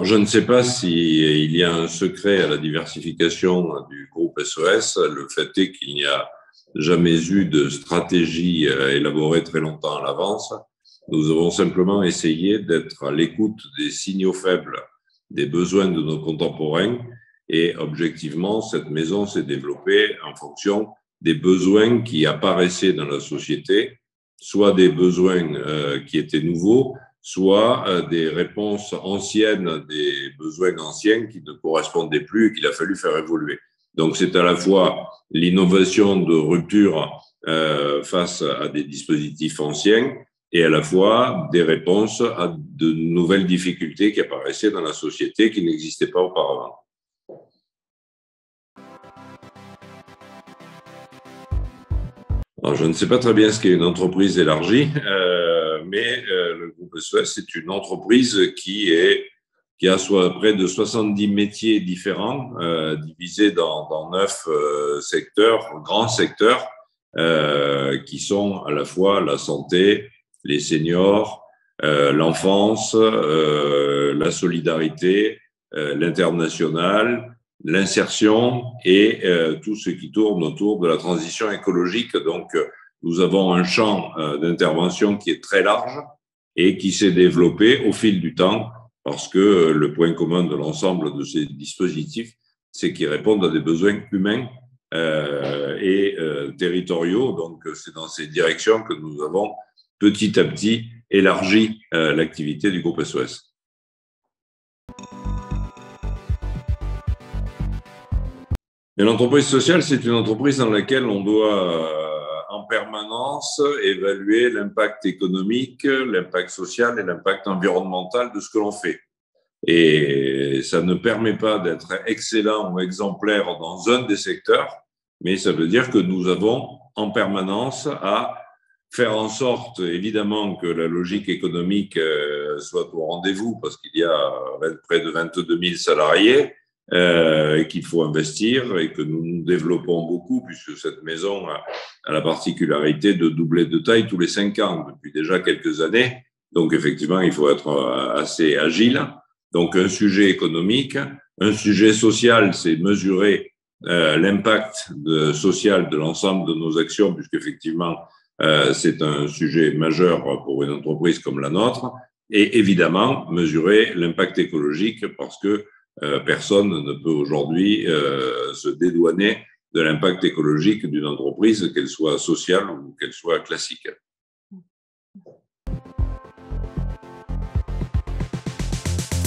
Je ne sais pas s'il y a un secret à la diversification du groupe SOS. Le fait est qu'il n'y a jamais eu de stratégie élaborée très longtemps à l'avance. Nous avons simplement essayé d'être à l'écoute des signaux faibles, des besoins de nos contemporains. Et objectivement, cette maison s'est développée en fonction des besoins qui apparaissaient dans la société, soit des besoins qui étaient nouveaux, soit des réponses anciennes, des besoins anciens qui ne correspondaient plus et qu'il a fallu faire évoluer. Donc, c'est à la fois l'innovation de rupture face à des dispositifs anciens et à la fois des réponses à de nouvelles difficultés qui apparaissaient dans la société qui n'existaient pas auparavant. Alors, je ne sais pas très bien ce qu'est une entreprise élargie, mais le groupe SOS, c'est une entreprise qui a près de 70 métiers différents, divisés dans 9 secteurs, grands secteurs, qui sont à la fois la santé, les seniors, l'enfance, la solidarité, l'international, l'insertion et tout ce qui tourne autour de la transition écologique. Donc, nous avons un champ d'intervention qui est très large et qui s'est développé au fil du temps parce que le point commun de l'ensemble de ces dispositifs, c'est qu'ils répondent à des besoins humains et territoriaux. Donc, c'est dans ces directions que nous avons petit à petit élargi l'activité du groupe SOS. Et l'entreprise sociale, c'est une entreprise dans laquelle on doit en permanence évaluer l'impact économique, l'impact social et l'impact environnemental de ce que l'on fait. Et ça ne permet pas d'être excellent ou exemplaire dans un des secteurs, mais ça veut dire que nous avons en permanence à faire en sorte, évidemment, que la logique économique soit au rendez-vous, parce qu'il y a près de 22 000 salariés, et qu'il faut investir et que nous nous développons beaucoup puisque cette maison a la particularité de doubler de taille tous les 5 ans depuis déjà quelques années. Donc, effectivement, il faut être assez agile. Donc, un sujet économique, un sujet social, c'est mesurer l'impact social de l'ensemble de nos actions puisqu'effectivement, c'est un sujet majeur pour une entreprise comme la nôtre. Et évidemment, mesurer l'impact écologique parce que personne ne peut aujourd'hui se dédouaner de l'impact écologique d'une entreprise, qu'elle soit sociale ou qu'elle soit classique.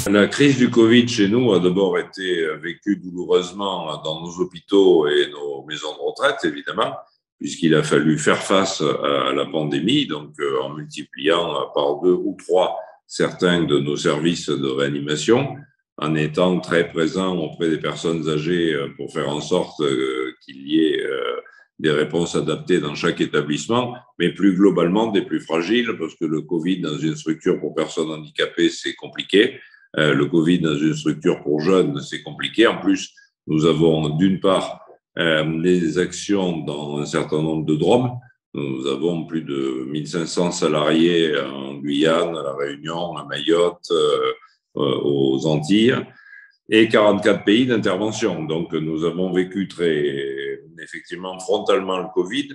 La crise du Covid chez nous a d'abord été vécue douloureusement dans nos hôpitaux et nos maisons de retraite, évidemment, puisqu'il a fallu faire face à la pandémie, donc en multipliant par 2 ou 3 certains de nos services de réanimation, en étant très présent auprès des personnes âgées pour faire en sorte qu'il y ait des réponses adaptées dans chaque établissement, mais plus globalement des plus fragiles, parce que le Covid dans une structure pour personnes handicapées, c'est compliqué. Le Covid dans une structure pour jeunes, c'est compliqué. En plus, nous avons d'une part les actions dans un certain nombre de DROM. Nous avons plus de 1500 salariés en Guyane, à La Réunion, à Mayotte, aux Antilles, et 44 pays d'intervention. Donc, nous avons vécu effectivement, frontalement le Covid.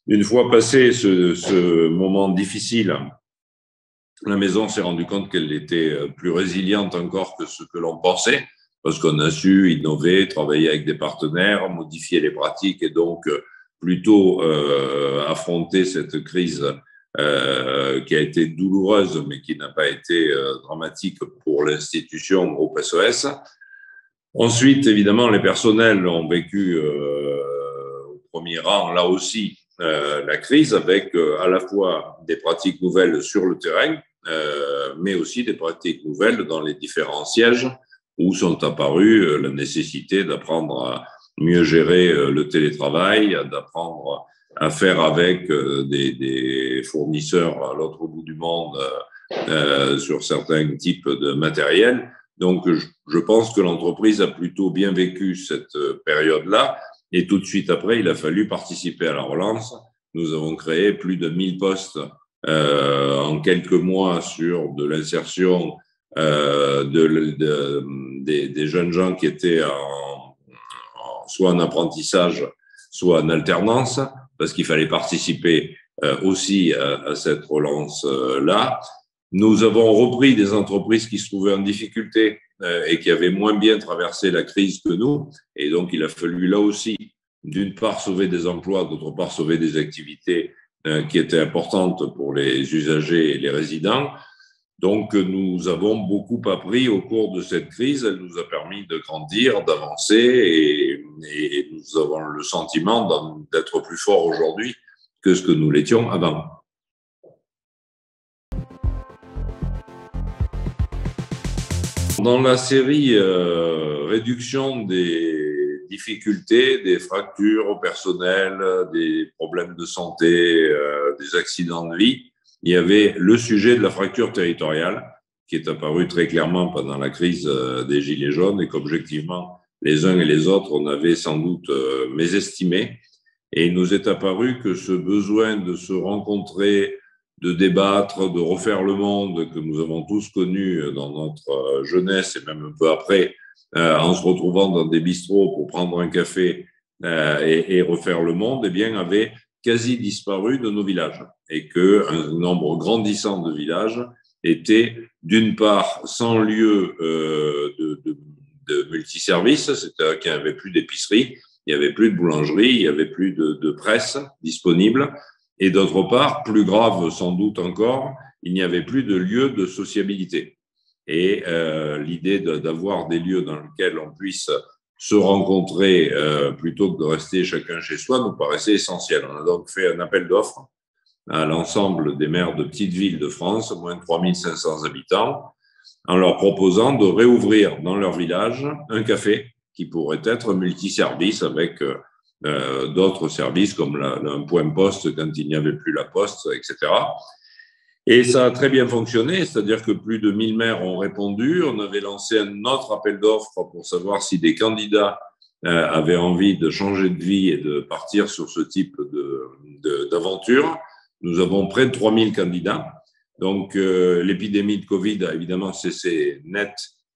Une fois passé ce moment difficile, la maison s'est rendue compte qu'elle était plus résiliente encore que ce que l'on pensait, parce qu'on a su innover, travailler avec des partenaires, modifier les pratiques et donc plutôt affronter cette crise qui a été douloureuse, mais qui n'a pas été dramatique pour l'institution groupe SOS. Ensuite, évidemment, les personnels ont vécu au premier rang, là aussi, la crise avec à la fois des pratiques nouvelles sur le terrain, mais aussi des pratiques nouvelles dans les différents sièges où sont apparues la nécessité d'apprendre à mieux gérer le télétravail, d'apprendre à faire avec des fournisseurs à l'autre bout du monde sur certains types de matériel. Donc, je pense que l'entreprise a plutôt bien vécu cette période-là. Et tout de suite après, il a fallu participer à la relance. Nous avons créé plus de 1000 postes en quelques mois sur de l'insertion des jeunes gens qui étaient soit en apprentissage, soit en alternance, parce qu'il fallait participer aussi à cette relance-là. Nous avons repris des entreprises qui se trouvaient en difficulté et qui avaient moins bien traversé la crise que nous. Et donc, il a fallu là aussi, d'une part, sauver des emplois, d'autre part, sauver des activités qui étaient importantes pour les usagers et les résidents. Donc, nous avons beaucoup appris au cours de cette crise. Elle nous a permis de grandir, d'avancer et nous avons le sentiment d'être plus forts aujourd'hui que ce que nous l'étions avant. Dans la série réduction des difficultés, des fractures personnelles, des problèmes de santé, des accidents de vie, il y avait le sujet de la fracture territoriale qui est apparu très clairement pendant la crise des Gilets jaunes et qu'objectivement, les uns et les autres, on avait sans doute mésestimé. Et il nous est apparu que ce besoin de se rencontrer, de débattre, de refaire le monde que nous avons tous connu dans notre jeunesse et même un peu après, en se retrouvant dans des bistrots pour prendre un café et refaire le monde, eh bien, avait quasi disparu de nos villages et qu'un nombre grandissant de villages étaient d'une part sans lieu de multiservices, c'est-à-dire qu'il n'y avait plus d'épicerie, il n'y avait plus de boulangerie, il n'y avait plus de presse disponible. Et d'autre part, plus grave sans doute encore, il n'y avait plus de lieux de sociabilité. Et l'idée d'avoir des lieux dans lesquels on puisse se rencontrer plutôt que de rester chacun chez soi nous paraissait essentiel. On a donc fait un appel d'offres à l'ensemble des maires de petites villes de France, moins de 3500 habitants, en leur proposant de réouvrir dans leur village un café qui pourrait être multiservice avec d'autres services comme un point poste quand il n'y avait plus la poste, etc. Et ça a très bien fonctionné, c'est-à-dire que plus de 1000 maires ont répondu. On avait lancé un autre appel d'offres pour savoir si des candidats avaient envie de changer de vie et de partir sur ce type d'aventure. Nous avons près de 3000 candidats. Donc, l'épidémie de Covid a évidemment cessé net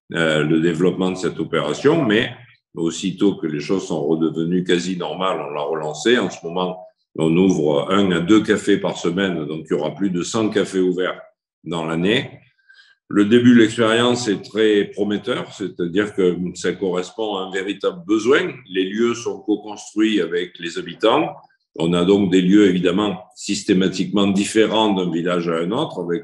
le développement de cette opération, mais aussitôt que les choses sont redevenues quasi normales, on l'a relancé. En ce moment, on ouvre 1 à 2 cafés par semaine, donc il y aura plus de 100 cafés ouverts dans l'année. Le début de l'expérience est très prometteur, c'est-à-dire que ça correspond à un véritable besoin. Les lieux sont co-construits avec les habitants. On a donc des lieux évidemment systématiquement différents d'un village à un autre, avec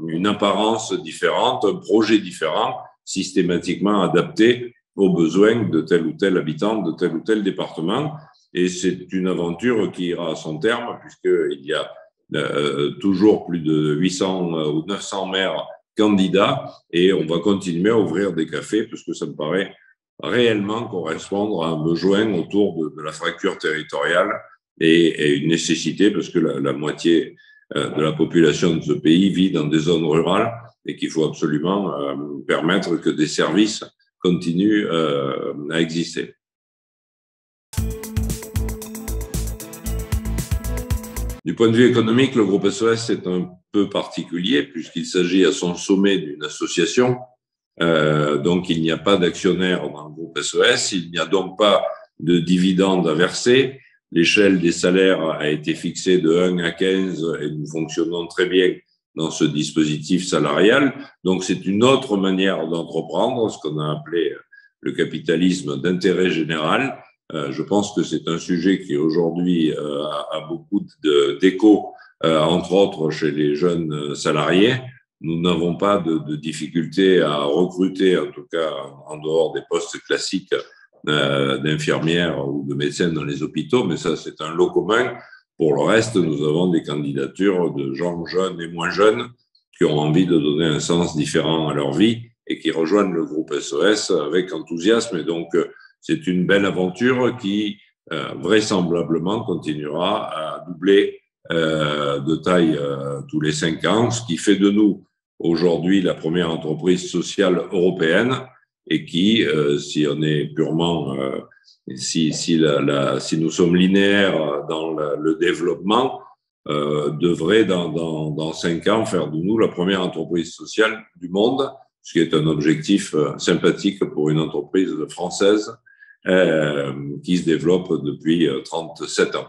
une apparence différente, un projet différent, systématiquement adapté aux besoins de tel ou tel habitant, de tel ou tel département. Et c'est une aventure qui ira à son terme, puisqu'il y a toujours plus de 800 ou 900 maires candidats, et on va continuer à ouvrir des cafés, parce que ça me paraît réellement correspondre à un besoin autour de la fracture territoriale et une nécessité, parce que la moitié de la population de ce pays vit dans des zones rurales et qu'il faut absolument permettre que des services continuent à exister. Du point de vue économique, le groupe SOS est un peu particulier puisqu'il s'agit à son sommet d'une association. Donc, il n'y a pas d'actionnaires dans le groupe SOS. Il n'y a donc pas de dividendes à verser. L'échelle des salaires a été fixée de 1 à 15 et nous fonctionnons très bien dans ce dispositif salarial. Donc, c'est une autre manière d'entreprendre, ce qu'on a appelé le capitalisme d'intérêt général. Je pense que c'est un sujet qui aujourd'hui a beaucoup d'écho, entre autres chez les jeunes salariés. Nous n'avons pas de difficulté à recruter, en tout cas en dehors des postes classiques d'infirmières ou de médecins dans les hôpitaux, mais ça c'est un lot commun. Pour le reste, nous avons des candidatures de gens jeunes et moins jeunes qui ont envie de donner un sens différent à leur vie et qui rejoignent le groupe SOS avec enthousiasme. Et donc, c'est une belle aventure qui, vraisemblablement, continuera à doubler de taille tous les 5 ans, ce qui fait de nous aujourd'hui la première entreprise sociale européenne et qui, si on est purement, si nous sommes linéaires dans le développement, devrait, dans 5 ans, faire de nous la première entreprise sociale du monde, ce qui est un objectif sympathique pour une entreprise française qui se développe depuis 37 ans.